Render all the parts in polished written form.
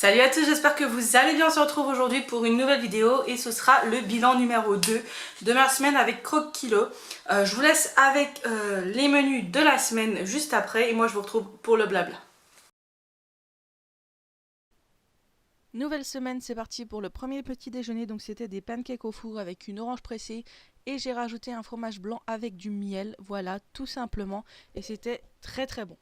Salut à tous, j'espère que vous allez bien. On se retrouve aujourd'hui pour une nouvelle vidéo et ce sera le bilan numéro 2 de ma semaine avec Croque Kilo. Je vous laisse avec les menus de la semaine juste après et moi je vous retrouve pour le blabla. Nouvelle semaine, c'est parti pour le premier petit déjeuner. Donc c'était des pancakes au four avec une orange pressée et j'ai rajouté un fromage blanc avec du miel. Voilà, tout simplement, et c'était très très bon.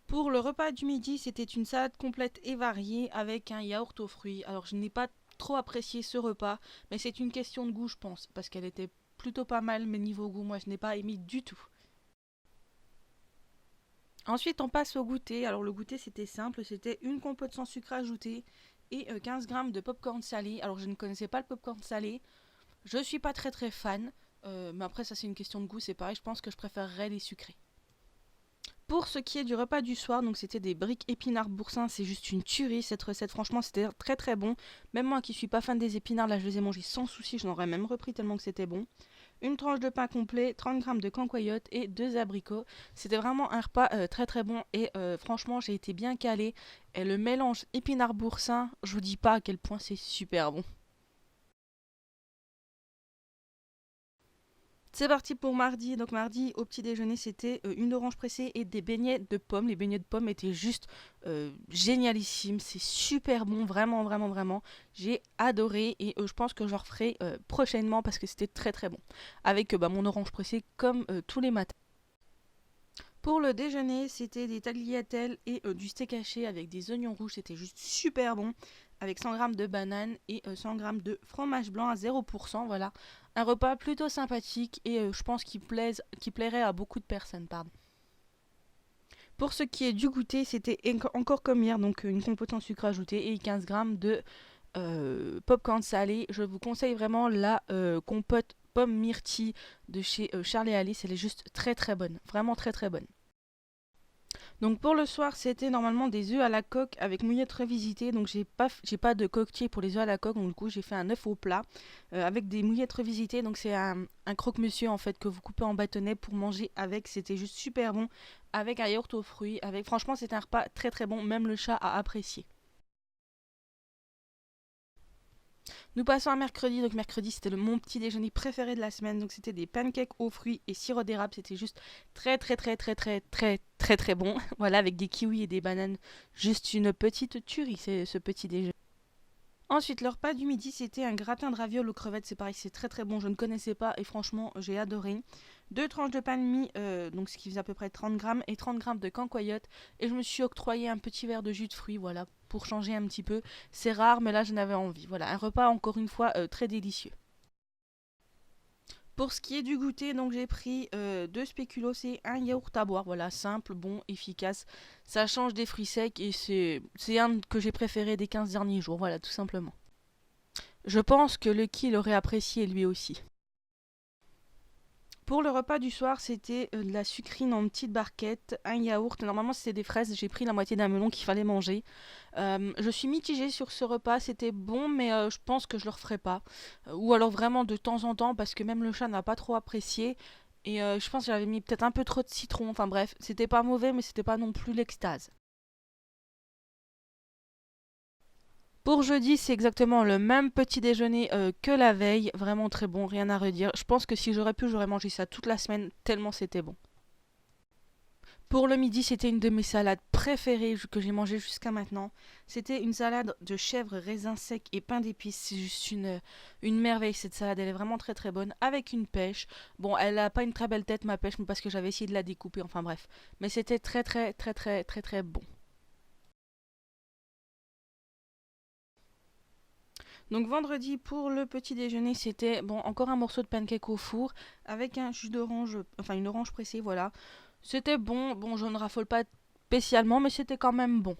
Pour le repas du midi, c'était une salade complète et variée avec un yaourt aux fruits. Alors je n'ai pas trop apprécié ce repas, mais c'est une question de goût je pense, parce qu'elle était plutôt pas mal, mais niveau goût, moi je n'ai pas aimé du tout. Ensuite on passe au goûter. Alors le goûter c'était simple, c'était une compote sans sucre ajouté et 15 grammes de popcorn salé. Alors je ne connaissais pas le popcorn salé, je suis pas très fan, mais après ça c'est une question de goût, c'est pareil, je pense que je préférerais les sucrés. Pour ce qui est du repas du soir, donc c'était des briques épinards boursin, c'est juste une tuerie cette recette, franchement c'était très très bon. Même moi qui suis pas fan des épinards, là je les ai mangés sans souci, j'en aurais même repris tellement que c'était bon. Une tranche de pain complet, 30 grammes de cancoyote et 2 abricots. C'était vraiment un repas très très bon et franchement j'ai été bien calée. Et le mélange épinard boursin, je vous dis pas à quel point c'est super bon. C'est parti pour mardi. Donc mardi au petit déjeuner c'était une orange pressée et des beignets de pommes. Les beignets de pommes étaient juste génialissimes. C'est super bon, vraiment vraiment vraiment. J'ai adoré et je pense que je referai prochainement parce que c'était très très bon. Avec mon orange pressée comme tous les matins. Pour le déjeuner, c'était des tagliatelles et du steak haché avec des oignons rouges. C'était juste super bon. Avec 100 grammes de bananes et 100 grammes de fromage blanc à 0%. Voilà. Un repas plutôt sympathique et je pense qu'il plairait à beaucoup de personnes. Pardon. Pour ce qui est du goûter, c'était encore comme hier. Donc une compote en sucre ajouté et 15 grammes de popcorn salé. Je vous conseille vraiment la compote pomme myrtille de chez Charles et Alice. Elle est juste très très bonne. Vraiment très très bonne. Donc pour le soir, c'était normalement des œufs à la coque avec mouillette revisitée. Donc j'ai pas de coquetier pour les œufs à la coque. Donc du coup, j'ai fait un œuf au plat avec des mouillettes revisitées. Donc c'est un croque-monsieur en fait que vous coupez en bâtonnets pour manger avec. C'était juste super bon avec un yaourt aux fruits. Avec franchement, c'était un repas très très bon. Même le chat a apprécié. Nous passons à mercredi. Donc mercredi, c'était mon petit déjeuner préféré de la semaine. Donc c'était des pancakes aux fruits et sirop d'érable. C'était juste très bon. Voilà, avec des kiwis et des bananes. Juste une petite tuerie, c'est ce petit déjeuner. Ensuite, le repas du midi, c'était un gratin de ravioles aux crevettes. C'est pareil, c'est très très bon. Je ne connaissais pas et franchement, j'ai adoré. Deux tranches de pain de mie, donc ce qui faisait à peu près 30 grammes, et 30 grammes de cancoyote. Et je me suis octroyé un petit verre de jus de fruits, voilà, pour changer un petit peu. C'est rare, mais là, j'en avais envie. Voilà, un repas encore une fois très délicieux. Pour ce qui est du goûter, donc j'ai pris deux spéculoos et un yaourt à boire. Voilà, simple, bon, efficace. Ça change des fruits secs et c'est un que j'ai préféré des 15 derniers jours. Voilà, tout simplement. Je pense que Lucky l'aurait apprécié lui aussi. Pour le repas du soir, c'était de la sucrine en petites barquettes, un yaourt. Normalement, c'était des fraises. J'ai pris la moitié d'un melon qu'il fallait manger. Je suis mitigée sur ce repas. C'était bon, mais je pense que je le referai pas. Ou alors vraiment de temps en temps, parce que même le chat n'a pas trop apprécié. Et je pense que j'avais mis peut-être un peu trop de citron. Enfin bref, c'était pas mauvais, mais c'était pas non plus l'extase. Pour jeudi, c'est exactement le même petit déjeuner que la veille. Vraiment très bon, rien à redire. Je pense que si j'aurais pu, j'aurais mangé ça toute la semaine, tellement c'était bon. Pour le midi, c'était une de mes salades préférées que j'ai mangées jusqu'à maintenant. C'était une salade de chèvre, raisins secs et pain d'épices. C'est juste une merveille cette salade. Elle est vraiment très très bonne. Avec une pêche. Bon, elle a pas une très belle tête ma pêche, mais parce que j'avais essayé de la découper. Enfin bref. Mais c'était très bon. Donc vendredi pour le petit déjeuner, c'était bon encore un morceau de pancake au four avec un jus d'orange, enfin une orange pressée, voilà. C'était bon, bon je ne raffole pas spécialement, mais c'était quand même bon.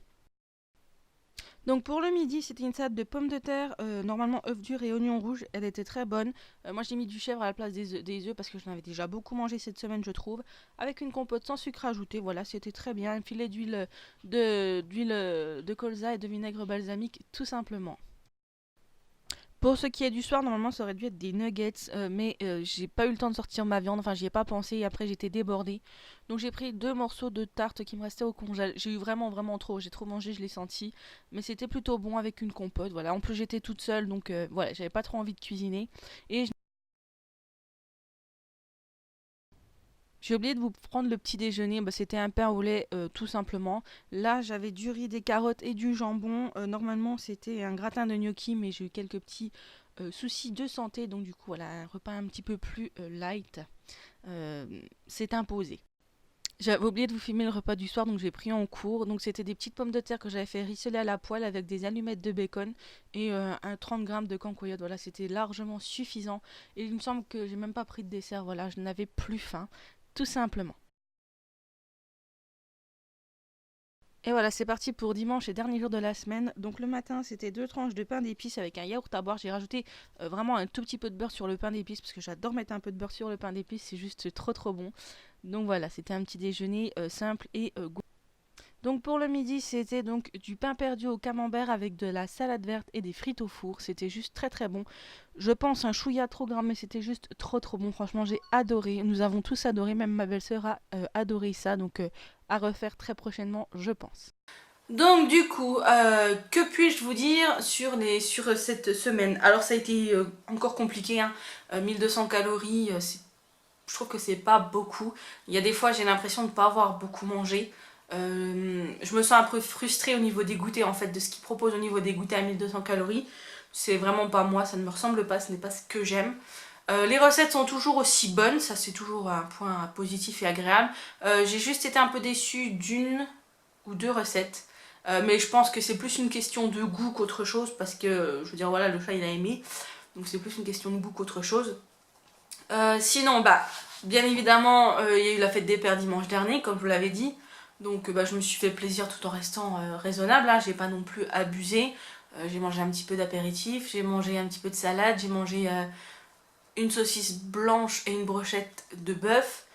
Donc pour le midi, c'était une salade de pommes de terre, normalement œufs durs et oignons rouges. Elle était très bonne. Moi j'ai mis du chèvre à la place des œufs parce que j'en avais déjà beaucoup mangé cette semaine, je trouve. Avec une compote sans sucre ajouté, voilà, c'était très bien. Un filet d'huile de colza et de vinaigre balsamique, tout simplement. Pour ce qui est du soir, normalement ça aurait dû être des nuggets, mais j'ai pas eu le temps de sortir ma viande, enfin j'y ai pas pensé et après j'étais débordée. Donc j'ai pris 2 morceaux de tarte qui me restaient au congèle. J'ai eu vraiment vraiment trop, j'ai trop mangé, je l'ai senti. Mais c'était plutôt bon avec une compote, voilà. En plus j'étais toute seule, donc voilà, j'avais pas trop envie de cuisiner. Et j'ai oublié de vous prendre le petit déjeuner, bah, c'était un pain au lait tout simplement. Là j'avais du riz, des carottes et du jambon. Normalement c'était un gratin de gnocchi mais j'ai eu quelques petits soucis de santé donc du coup voilà un repas un petit peu plus light euh, s'est imposé. J'avais oublié de vous filmer le repas du soir donc j'ai pris en cours. Donc c'était des petites pommes de terre que j'avais fait rissoler à la poêle avec des allumettes de bacon et un 30 grammes de cancoyote. Voilà c'était largement suffisant et il me semble que j'ai même pas pris de dessert. Voilà je n'avais plus faim tout simplement. Et voilà, c'est parti pour dimanche et dernier jour de la semaine. Donc le matin, c'était 2 tranches de pain d'épices avec un yaourt à boire. J'ai rajouté vraiment un tout petit peu de beurre sur le pain d'épices parce que j'adore mettre un peu de beurre sur le pain d'épices, c'est juste trop trop bon. Donc voilà, c'était un petit déjeuner simple et goûteux. Donc pour le midi, c'était donc du pain perdu au camembert avec de la salade verte et des frites au four. C'était juste très très bon. Je pense un chouïa trop gras, mais c'était juste trop trop bon. Franchement, j'ai adoré. Nous avons tous adoré, même ma belle-sœur a adoré ça. Donc à refaire très prochainement, je pense. Donc du coup, que puis-je vous dire sur cette semaine? Alors ça a été encore compliqué, hein. 1200 calories, je trouve que c'est pas beaucoup. Il y a des fois j'ai l'impression de ne pas avoir beaucoup mangé. Je me sens un peu frustrée au niveau des goûters en fait, de ce qu'ils proposent au niveau des goûters à 1200 calories. C'est vraiment pas moi, ça ne me ressemble pas, ce n'est pas ce que j'aime. Les recettes sont toujours aussi bonnes, ça c'est toujours un point positif et agréable. J'ai juste été un peu déçue d'une ou deux recettes. Mais je pense que c'est plus une question de goût qu'autre chose parce que, je veux dire, voilà, le chat il a aimé. Donc c'est plus une question de goût qu'autre chose. Sinon, bah, bien évidemment, il y a eu la fête des pères dimanche dernier, comme je vous l'avais dit. Donc bah, je me suis fait plaisir tout en restant raisonnable. Hein. J'ai pas non plus abusé. J'ai mangé un petit peu d'apéritif, j'ai mangé un petit peu de salade, j'ai mangé une saucisse blanche et une brochette de bœuf.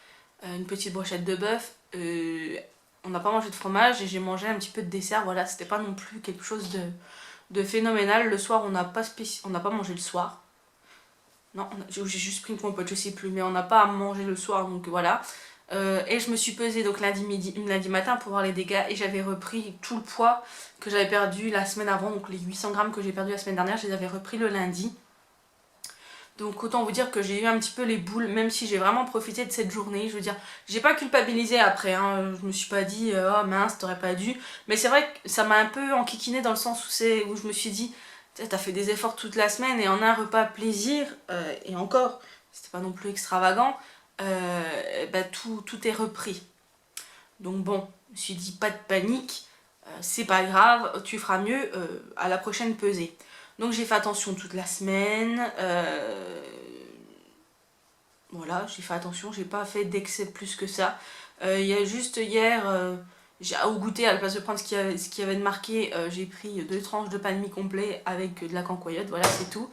Une petite brochette de bœuf. On n'a pas mangé de fromage et j'ai mangé un petit peu de dessert. Voilà, c'était pas non plus quelque chose de phénoménal. Le soir, on n'a pas mangé le soir. Non, j'ai juste pris une compote, je sais plus, mais on n'a pas à manger le soir, donc voilà. Et je me suis pesée donc lundi matin pour voir les dégâts et j'avais repris tout le poids que j'avais perdu la semaine avant, donc les 800 grammes que j'ai perdu la semaine dernière, je les avais repris le lundi. Donc autant vous dire que j'ai eu un petit peu les boules, même si j'ai vraiment profité de cette journée. Je veux dire, j'ai pas culpabilisé après, hein. Je me suis pas dit oh mince, t'aurais pas dû. Mais c'est vrai que ça m'a un peu enquiquiné dans le sens où je me suis dit, t'as fait des efforts toute la semaine et en un repas plaisir, et encore, c'était pas non plus extravagant, bah tout est repris. Donc bon, je me suis dit pas de panique, c'est pas grave, tu feras mieux à la prochaine pesée. Donc j'ai fait attention toute la semaine. Voilà, j'ai fait attention, j'ai pas fait d'excès plus que ça. Il y a juste hier, au goûter, à la place de prendre ce qu'il y avait de marqué, j'ai pris 2 tranches de pain de mie complet avec de la cancoyote, voilà c'est tout.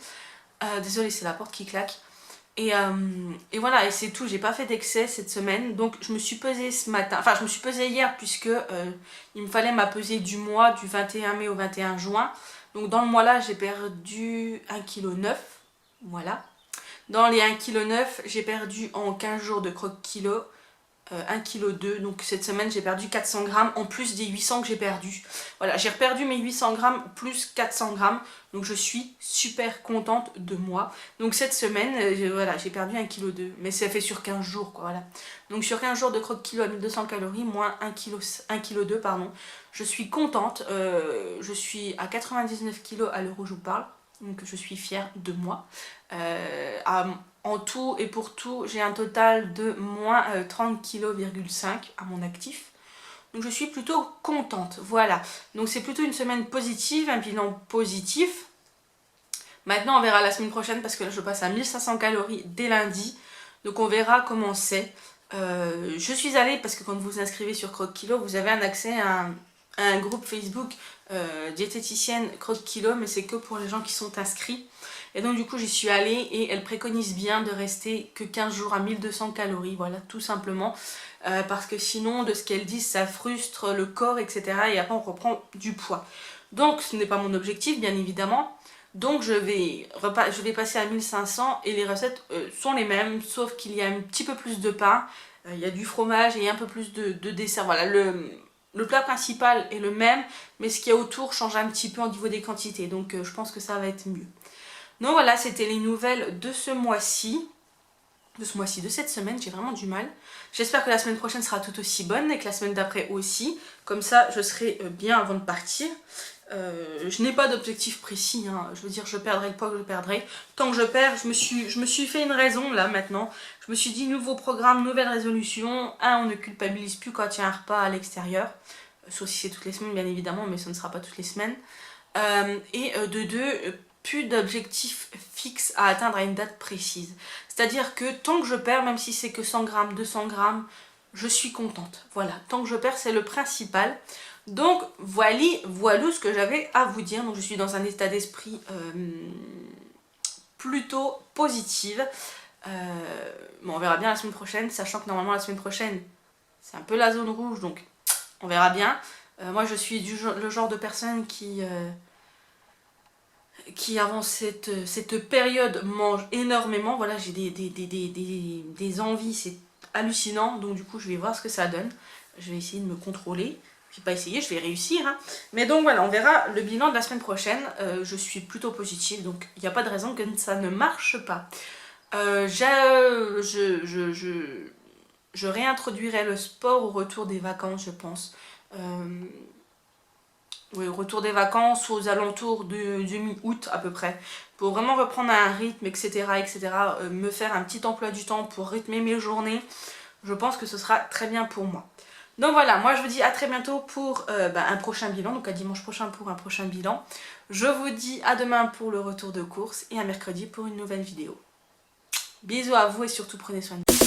Désolée, c'est la porte qui claque. Et voilà, et c'est tout, j'ai pas fait d'excès cette semaine. Donc je me suis pesée ce matin, enfin je me suis pesée hier puisque il me fallait ma pesée du mois du 21 mai au 21 juin. Donc dans le mois là j'ai perdu 1,9 kg, voilà. Dans les 1,9 kg, j'ai perdu en 15 jours de croque-kilo 1,2 kg. Donc cette semaine, j'ai perdu 400 grammes en plus des 800 que j'ai perdu. Voilà, j'ai reperdu mes 800 grammes plus 400 grammes. Donc je suis super contente de moi. Donc cette semaine, voilà, j'ai perdu 1,2 kg. Mais ça fait sur 15 jours, quoi, voilà. Donc sur 15 jours de croque-kilo à 1200 calories, moins 1,2 kg, pardon. Je suis contente. Je suis à 99 kg à l'heure où je vous parle. Donc je suis fière de moi. En tout et pour tout, j'ai un total de moins 30,5 kg à mon actif. Donc je suis plutôt contente, voilà. Donc c'est plutôt une semaine positive, un bilan positif. Maintenant on verra la semaine prochaine parce que là je passe à 1500 calories dès lundi. Donc on verra comment c'est. Je suis allée parce que quand vous vous inscrivez sur Croque Kilo, vous avez un accès à un groupe Facebook diététicienne Croque Kilo, mais c'est que pour les gens qui sont inscrits. Et donc du coup j'y suis allée et elle préconise bien de rester que 15 jours à 1200 calories, voilà, tout simplement. Parce que sinon, de ce qu'elle dit, ça frustre le corps, etc. Et après on reprend du poids. Donc ce n'est pas mon objectif, bien évidemment. Donc je vais passer à 1500 et les recettes sont les mêmes, sauf qu'il y a un petit peu plus de pain, il y a du fromage et un peu plus de dessert. Voilà, le plat principal est le même, mais ce qu'il y a autour change un petit peu au niveau des quantités, donc je pense que ça va être mieux. Donc voilà, c'était les nouvelles de ce mois-ci. De cette semaine, j'ai vraiment du mal. J'espère que la semaine prochaine sera tout aussi bonne et que la semaine d'après aussi. Comme ça, je serai bien avant de partir. Je n'ai pas d'objectif précis, hein. Je veux dire, je perdrai le poids que je perdrai. Tant que je perds, je me suis fait une raison là maintenant. Je me suis dit, nouveau programme, nouvelle résolution. On ne culpabilise plus quand il y a un repas à l'extérieur. Sauf si c'est toutes les semaines, bien évidemment, mais ce ne sera pas toutes les semaines. De deux, plus d'objectifs fixes à atteindre à une date précise. C'est-à-dire que tant que je perds, même si c'est que 100 grammes, 200 grammes, je suis contente. Voilà, tant que je perds, c'est le principal. Donc voilà ce que j'avais à vous dire. Donc je suis dans un état d'esprit plutôt positif. Bon, on verra bien la semaine prochaine, sachant que normalement la semaine prochaine, c'est un peu la zone rouge, donc on verra bien. Moi je suis le genre de personne qui avant cette période mange énormément. Voilà, j'ai des envies, c'est hallucinant. Donc du coup, je vais voir ce que ça donne. Je vais essayer de me contrôler. Je vais pas essayer, je vais réussir. Hein. Mais donc voilà, on verra le bilan de la semaine prochaine. Je suis plutôt positive, donc il n'y a pas de raison que ça ne marche pas. Je réintroduirai le sport au retour des vacances, je pense. Oui, au retour des vacances, aux alentours du mi-août à peu près, pour vraiment reprendre un rythme, etc., me faire un petit emploi du temps pour rythmer mes journées, je pense que ce sera très bien pour moi. Donc voilà, moi je vous dis à très bientôt pour un prochain bilan, donc à dimanche prochain pour un prochain bilan. Je vous dis à demain pour le retour de course et à mercredi pour une nouvelle vidéo. Bisous à vous et surtout prenez soin de vous.